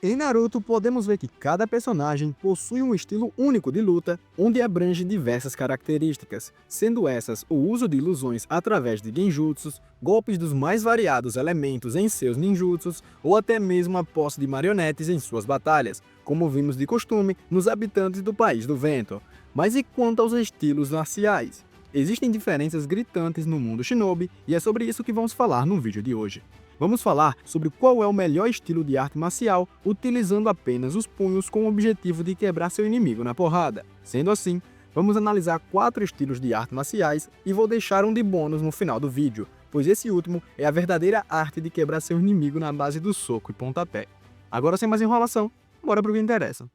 Em Naruto, podemos ver que cada personagem possui um estilo único de luta, onde abrange diversas características, sendo essas o uso de ilusões através de genjutsus, golpes dos mais variados elementos em seus ninjutsus, ou até mesmo a posse de marionetes em suas batalhas, como vimos de costume nos habitantes do País do Vento. Mas e quanto aos estilos marciais? Existem diferenças gritantes no mundo shinobi, e é sobre isso que vamos falar no vídeo de hoje. Vamos falar sobre qual é o melhor estilo de arte marcial utilizando apenas os punhos com o objetivo de quebrar seu inimigo na porrada. Sendo assim, vamos analisar 4 estilos de artes marciais e vou deixar um de bônus no final do vídeo, pois esse último é a verdadeira arte de quebrar seu inimigo na base do soco e pontapé. Agora, sem mais enrolação, bora pro que interessa.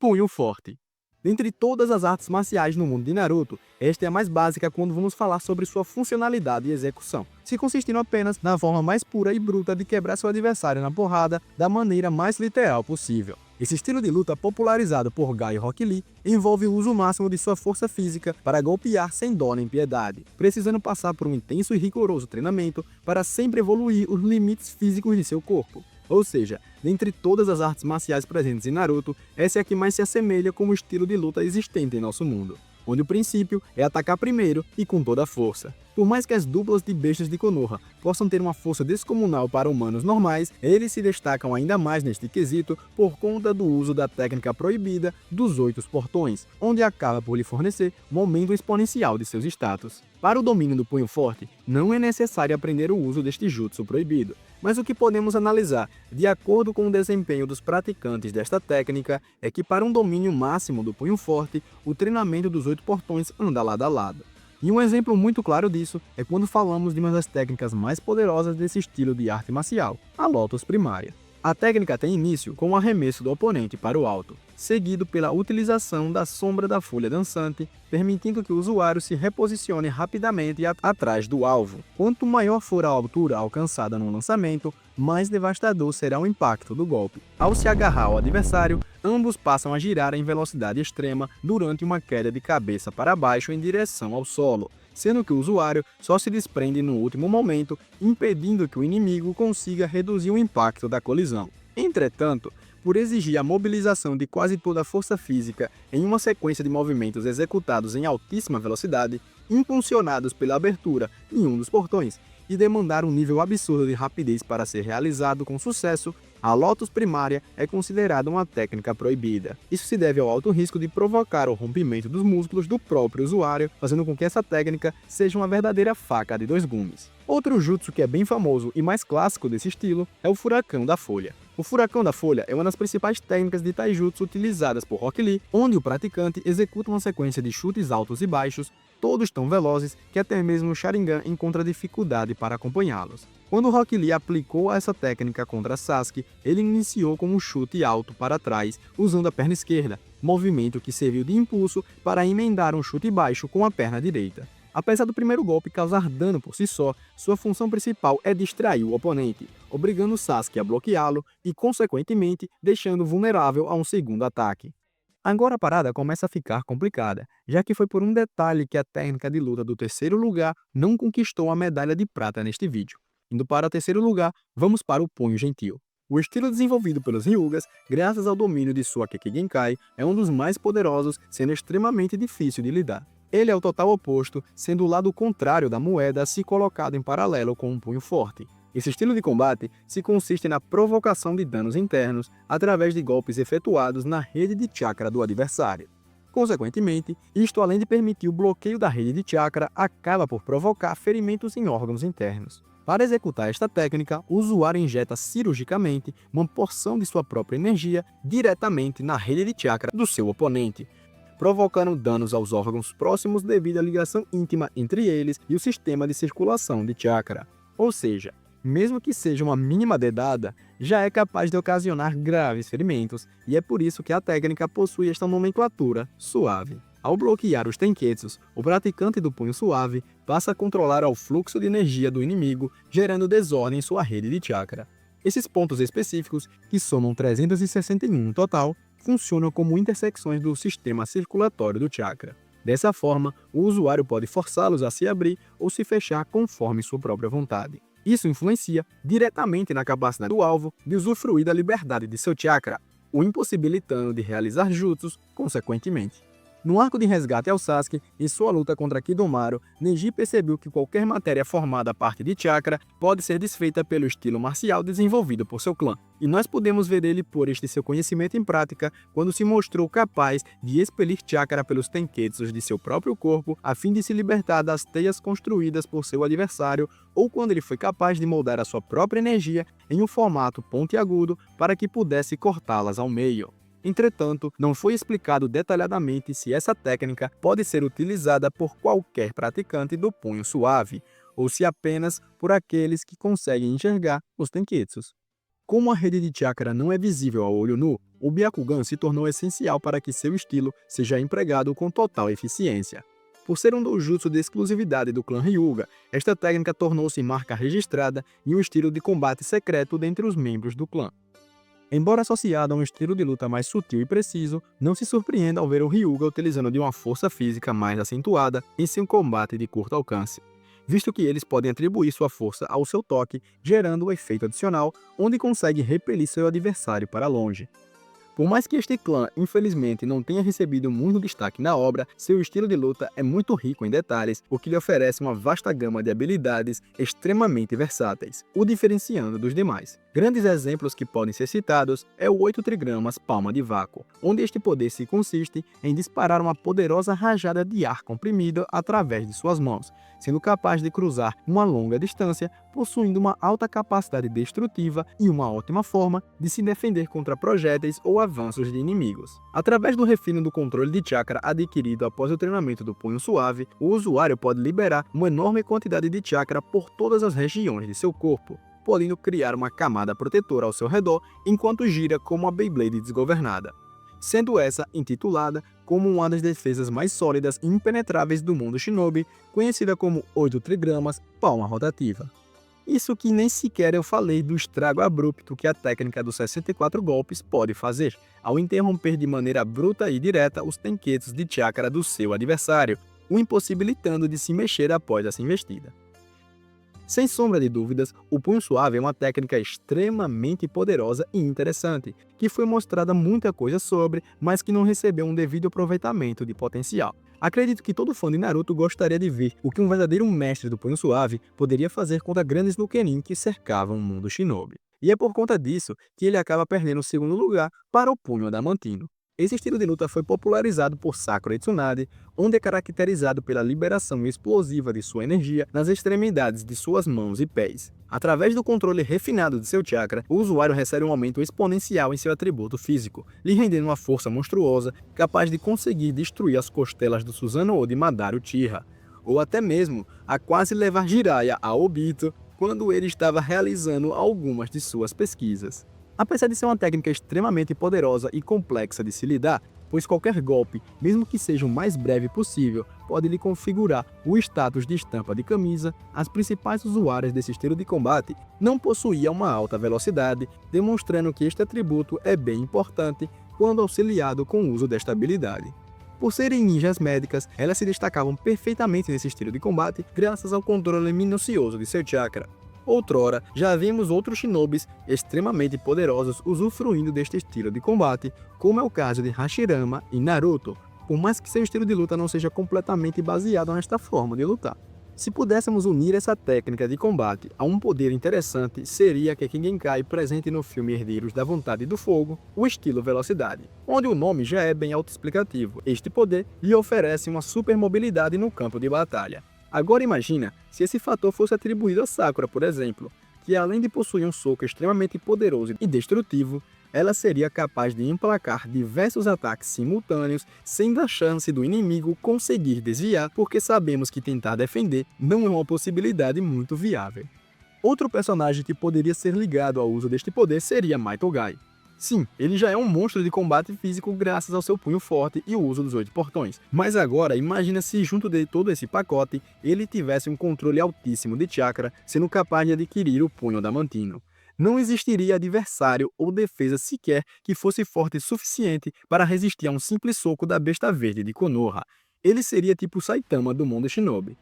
Punho forte. Dentre todas as artes marciais no mundo de Naruto, esta é a mais básica quando vamos falar sobre sua funcionalidade e execução, se consistindo apenas na forma mais pura e bruta de quebrar seu adversário na porrada da maneira mais literal possível. Esse estilo de luta popularizado por Guy e Rock Lee envolve o uso máximo de sua força física para golpear sem dó nem piedade, precisando passar por um intenso e rigoroso treinamento para sempre evoluir os limites físicos de seu corpo. Ou seja, dentre todas as artes marciais presentes em Naruto, essa é a que mais se assemelha com o estilo de luta existente em nosso mundo, onde o princípio é atacar primeiro e com toda a força. Por mais que as duplas de bestas de Konoha possam ter uma força descomunal para humanos normais, eles se destacam ainda mais neste quesito por conta do uso da técnica proibida dos 8 portões, onde acaba por lhe fornecer um aumento exponencial de seus status. Para o domínio do punho forte, não é necessário aprender o uso deste jutsu proibido, mas o que podemos analisar, de acordo com o desempenho dos praticantes desta técnica, é que para um domínio máximo do punho forte, o treinamento dos 8 portões anda lado a lado. E um exemplo muito claro disso é quando falamos de uma das técnicas mais poderosas desse estilo de arte marcial, a Lotus Primária. A técnica tem início com o arremesso do oponente para o alto, seguido pela utilização da sombra da folha dançante, permitindo que o usuário se reposicione rapidamente atrás do alvo. Quanto maior for a altura alcançada no lançamento, mais devastador será o impacto do golpe. Ao se agarrar ao adversário, ambos passam a girar em velocidade extrema durante uma queda de cabeça para baixo em direção ao solo, sendo que o usuário só se desprende no último momento, impedindo que o inimigo consiga reduzir o impacto da colisão. Entretanto, por exigir a mobilização de quase toda a força física em uma sequência de movimentos executados em altíssima velocidade, impulsionados pela abertura em um dos portões, e demandar um nível absurdo de rapidez para ser realizado com sucesso, a Lotus Primária é considerada uma técnica proibida. Isso se deve ao alto risco de provocar o rompimento dos músculos do próprio usuário, fazendo com que essa técnica seja uma verdadeira faca de 2 gumes. Outro jutsu que é bem famoso e mais clássico desse estilo é o Furacão da Folha. O Furacão da Folha é uma das principais técnicas de taijutsu utilizadas por Rock Lee, onde o praticante executa uma sequência de chutes altos e baixos, todos tão velozes que até mesmo o Sharingan encontra dificuldade para acompanhá-los. Quando Rock Lee aplicou essa técnica contra Sasuke, ele iniciou com um chute alto para trás, usando a perna esquerda, movimento que serviu de impulso para emendar um chute baixo com a perna direita. Apesar do primeiro golpe causar dano por si só, sua função principal é distrair o oponente, obrigando Sasuke a bloqueá-lo e, consequentemente, deixando vulnerável a um segundo ataque. Agora a parada começa a ficar complicada, já que foi por um detalhe que a técnica de luta do terceiro lugar não conquistou a medalha de prata neste vídeo. Indo para o terceiro lugar, vamos para o Punho Gentil. O estilo desenvolvido pelos Hyugas, graças ao domínio de sua Kekkei Genkai, é um dos mais poderosos, sendo extremamente difícil de lidar. Ele é o total oposto, sendo o lado contrário da moeda se colocado em paralelo com um punho forte. Esse estilo de combate se consiste na provocação de danos internos através de golpes efetuados na rede de chakra do adversário. Consequentemente, isto além de permitir o bloqueio da rede de chakra, acaba por provocar ferimentos em órgãos internos. Para executar esta técnica, o usuário injeta cirurgicamente uma porção de sua própria energia diretamente na rede de chakra do seu oponente, provocando danos aos órgãos próximos devido à ligação íntima entre eles e o sistema de circulação de chakra. Ou seja, mesmo que seja uma mínima dedada, já é capaz de ocasionar graves ferimentos, e é por isso que a técnica possui esta nomenclatura suave. Ao bloquear os tenketsus, o praticante do punho suave passa a controlar o fluxo de energia do inimigo, gerando desordem em sua rede de chakra. Esses pontos específicos, que somam 361 no total, funcionam como intersecções do sistema circulatório do chakra. Dessa forma, o usuário pode forçá-los a se abrir ou se fechar conforme sua própria vontade. Isso influencia diretamente na capacidade do alvo de usufruir da liberdade de seu chakra, o impossibilitando de realizar jutsus consequentemente. No arco de resgate ao Sasuke, em sua luta contra Kidomaru, Neji percebeu que qualquer matéria formada a partir de chakra pode ser desfeita pelo estilo marcial desenvolvido por seu clã. E nós podemos ver ele por este seu conhecimento em prática quando se mostrou capaz de expelir chakra pelos tenketsus de seu próprio corpo a fim de se libertar das teias construídas por seu adversário, ou quando ele foi capaz de moldar a sua própria energia em um formato pontiagudo para que pudesse cortá-las ao meio. Entretanto, não foi explicado detalhadamente se essa técnica pode ser utilizada por qualquer praticante do punho suave, ou se apenas por aqueles que conseguem enxergar os tenketsus. Como a rede de chakra não é visível a olho nu, o Byakugan se tornou essencial para que seu estilo seja empregado com total eficiência. Por ser um doujutsu de exclusividade do clã Hyuga, esta técnica tornou-se marca registrada e um estilo de combate secreto dentre os membros do clã. Embora associado a um estilo de luta mais sutil e preciso, não se surpreenda ao ver o Hyuga utilizando de uma força física mais acentuada em seu combate de curto alcance, visto que eles podem atribuir sua força ao seu toque, gerando o efeito adicional, onde consegue repelir seu adversário para longe. Por mais que este clã, infelizmente, não tenha recebido muito destaque na obra, seu estilo de luta é muito rico em detalhes, o que lhe oferece uma vasta gama de habilidades extremamente versáteis, o diferenciando dos demais. Grandes exemplos que podem ser citados é o 8 trigramas Palma de Vácuo, onde este poder se consiste em disparar uma poderosa rajada de ar comprimido através de suas mãos, sendo capaz de cruzar uma longa distância, possuindo uma alta capacidade destrutiva e uma ótima forma de se defender contra projéteis ou avanços de inimigos. Através do refino do controle de chakra adquirido após o treinamento do punho suave, o usuário pode liberar uma enorme quantidade de chakra por todas as regiões de seu corpo, podendo criar uma camada protetora ao seu redor enquanto gira como uma Beyblade desgovernada, sendo essa intitulada como uma das defesas mais sólidas e impenetráveis do mundo shinobi, conhecida como 8 trigramas Palma Rotativa. Isso que nem sequer eu falei do estrago abrupto que a técnica dos 64 golpes pode fazer, ao interromper de maneira bruta e direta os tenketsus de chakra do seu adversário, o impossibilitando de se mexer após essa investida. Sem sombra de dúvidas, o punho suave é uma técnica extremamente poderosa e interessante, que foi mostrada muita coisa sobre, mas que não recebeu um devido aproveitamento de potencial. Acredito que todo fã de Naruto gostaria de ver o que um verdadeiro mestre do punho suave poderia fazer contra grandes Nukenin que cercavam o mundo shinobi. E é por conta disso que ele acaba perdendo o segundo lugar para o punho adamantino. Esse estilo de luta foi popularizado por Sakura Tsunade, onde é caracterizado pela liberação explosiva de sua energia nas extremidades de suas mãos e pés. Através do controle refinado de seu chakra, o usuário recebe um aumento exponencial em seu atributo físico, lhe rendendo uma força monstruosa capaz de conseguir destruir as costelas do Susanoo de Madara Uchiha, ou até mesmo a quase levar Jiraiya a Obito quando ele estava realizando algumas de suas pesquisas. Apesar de ser uma técnica extremamente poderosa e complexa de se lidar, pois qualquer golpe, mesmo que seja o mais breve possível, pode lhe configurar o status de estampa de camisa, as principais usuárias desse estilo de combate não possuíam uma alta velocidade, demonstrando que este atributo é bem importante quando auxiliado com o uso desta habilidade. Por serem ninjas médicas, elas se destacavam perfeitamente nesse estilo de combate graças ao controle minucioso de seu chakra. Outrora, já vimos outros shinobis extremamente poderosos usufruindo deste estilo de combate, como é o caso de Hashirama e Naruto, por mais que seu estilo de luta não seja completamente baseado nesta forma de lutar. Se pudéssemos unir essa técnica de combate a um poder interessante, seria Kekkei Genkai presente no filme Herdeiros da Vontade do Fogo, o estilo Velocidade, onde o nome já é bem autoexplicativo. Este poder lhe oferece uma super mobilidade no campo de batalha. Agora imagina se esse fator fosse atribuído a Sakura, por exemplo, que além de possuir um soco extremamente poderoso e destrutivo, ela seria capaz de emplacar diversos ataques simultâneos sem dar chance do inimigo conseguir desviar, porque sabemos que tentar defender não é uma possibilidade muito viável. Outro personagem que poderia ser ligado ao uso deste poder seria Maitogai. Sim, ele já é um monstro de combate físico graças ao seu punho forte e o uso dos 8 portões. Mas agora, imagina se junto de todo esse pacote, ele tivesse um controle altíssimo de chakra, sendo capaz de adquirir o punho adamantino. Não existiria adversário ou defesa sequer que fosse forte o suficiente para resistir a um simples soco da besta verde de Konoha. Ele seria tipo Saitama do mundo shinobi.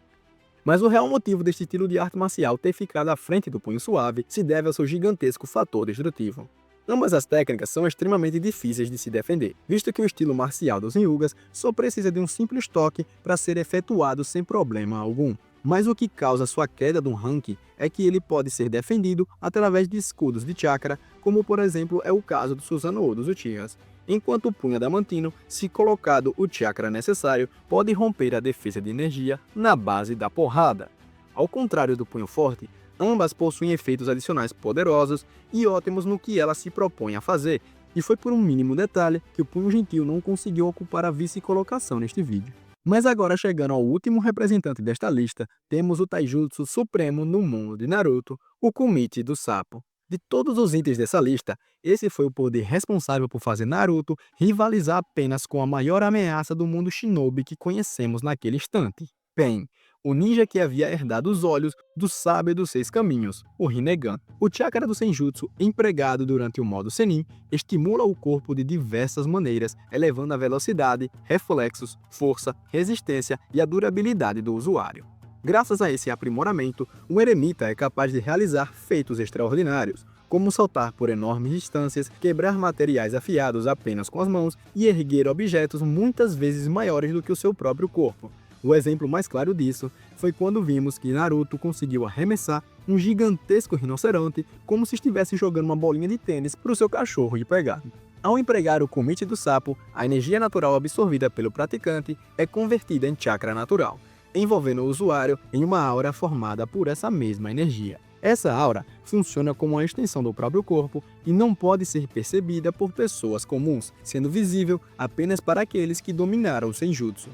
Mas o real motivo deste estilo de arte marcial ter ficado à frente do punho suave se deve ao seu gigantesco fator destrutivo. Ambas as técnicas são extremamente difíceis de se defender, visto que o estilo marcial dos Hyugas só precisa de um simples toque para ser efetuado sem problema algum. Mas o que causa sua queda do ranking é que ele pode ser defendido através de escudos de chakra, como por exemplo é o caso do Susanoo dos Uchihas. Enquanto o punho adamantino, se colocado o chakra necessário, pode romper a defesa de energia na base da porrada. Ao contrário do punho forte, ambas possuem efeitos adicionais poderosos e ótimos no que ela se propõe a fazer, e foi por um mínimo detalhe que o punho gentil não conseguiu ocupar a vice-colocação neste vídeo. Mas agora, chegando ao último representante desta lista, temos o taijutsu supremo no mundo de Naruto, o Kumichi do Sapo. De todos os itens dessa lista, esse foi o poder responsável por fazer Naruto rivalizar apenas com a maior ameaça do mundo shinobi que conhecemos naquele instante: Pain, o ninja que havia herdado os olhos do sábio dos 6 caminhos, o Rinnegan. O chakra do Senjutsu, empregado durante o modo Sennin, estimula o corpo de diversas maneiras, elevando a velocidade, reflexos, força, resistência e a durabilidade do usuário. Graças a esse aprimoramento, o eremita é capaz de realizar feitos extraordinários, como saltar por enormes distâncias, quebrar materiais afiados apenas com as mãos e erguer objetos muitas vezes maiores do que o seu próprio corpo. O exemplo mais claro disso foi quando vimos que Naruto conseguiu arremessar um gigantesco rinoceronte como se estivesse jogando uma bolinha de tênis para o seu cachorro de pegar. Ao empregar o Kumichi do Sapo, a energia natural absorvida pelo praticante é convertida em chakra natural, envolvendo o usuário em uma aura formada por essa mesma energia. Essa aura funciona como uma extensão do próprio corpo e não pode ser percebida por pessoas comuns, sendo visível apenas para aqueles que dominaram o Senjutsu.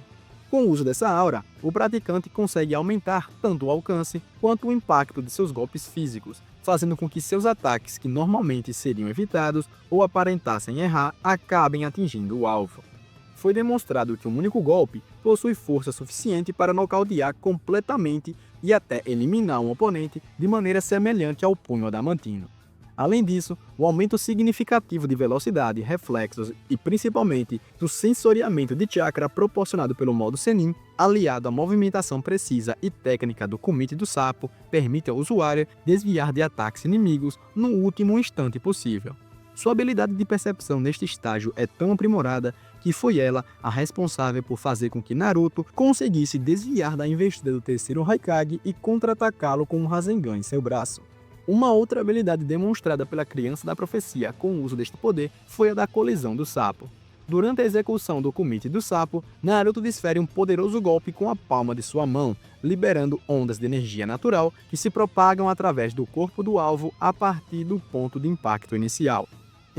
Com o uso dessa aura, o praticante consegue aumentar tanto o alcance quanto o impacto de seus golpes físicos, fazendo com que seus ataques, que normalmente seriam evitados ou aparentassem errar, acabem atingindo o alvo. Foi demonstrado que um único golpe possui força suficiente para nocautear completamente e até eliminar um oponente de maneira semelhante ao punho adamantino. Além disso, o aumento significativo de velocidade, reflexos e principalmente do sensoriamento de chakra proporcionado pelo modo Sennin, aliado à movimentação precisa e técnica do Kumichi do Sapo, permite ao usuário desviar de ataques inimigos no último instante possível. Sua habilidade de percepção neste estágio é tão aprimorada que foi ela a responsável por fazer com que Naruto conseguisse desviar da investida do terceiro Hokage e contra-atacá-lo com um Rasengan em seu braço. Uma outra habilidade demonstrada pela criança da profecia com o uso deste poder foi a da colisão do sapo. Durante a execução do Kumichi do Sapo, Naruto desfere um poderoso golpe com a palma de sua mão, liberando ondas de energia natural que se propagam através do corpo do alvo a partir do ponto de impacto inicial.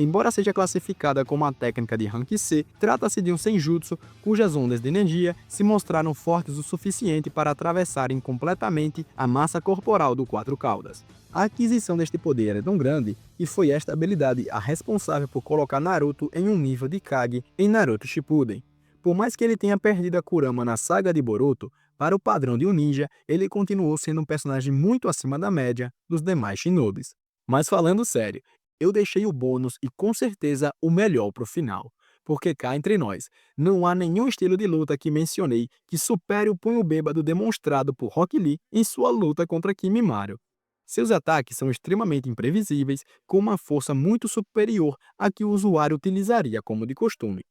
Embora seja classificada como uma técnica de Rank C, trata-se de um Senjutsu cujas ondas de energia se mostraram fortes o suficiente para atravessarem completamente a massa corporal do Quatro Caudas. A aquisição deste poder é tão grande que foi esta habilidade a responsável por colocar Naruto em um nível de Kage em Naruto Shippuden. Por mais que ele tenha perdido a Kurama na saga de Boruto, para o padrão de um ninja, ele continuou sendo um personagem muito acima da média dos demais shinobis. Mas falando sério, eu deixei o bônus e com certeza o melhor pro final. Porque cá entre nós, não há nenhum estilo de luta que mencionei que supere o punho bêbado demonstrado por Rock Lee em sua luta contra Kimimaro. Seus ataques são extremamente imprevisíveis, com uma força muito superior à que o usuário utilizaria como de costume.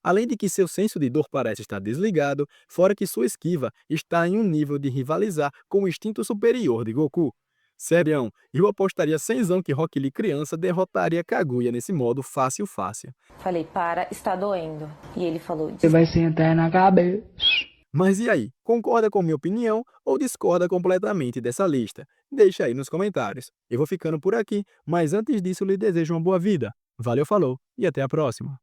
Além de que seu senso de dor parece estar desligado, fora que sua esquiva está em um nível de rivalizar com o instinto superior de Goku. Serião, eu apostaria 100zão que Rock Lee criança derrotaria Kaguya nesse modo fácil. Falei, para, está doendo. E ele falou, Você vai sentar na cabeça. Mas e aí, concorda com minha opinião ou discorda completamente dessa lista? Deixa aí nos comentários. Eu vou ficando por aqui, mas antes disso lhe desejo uma boa vida. Valeu, falou e até a próxima.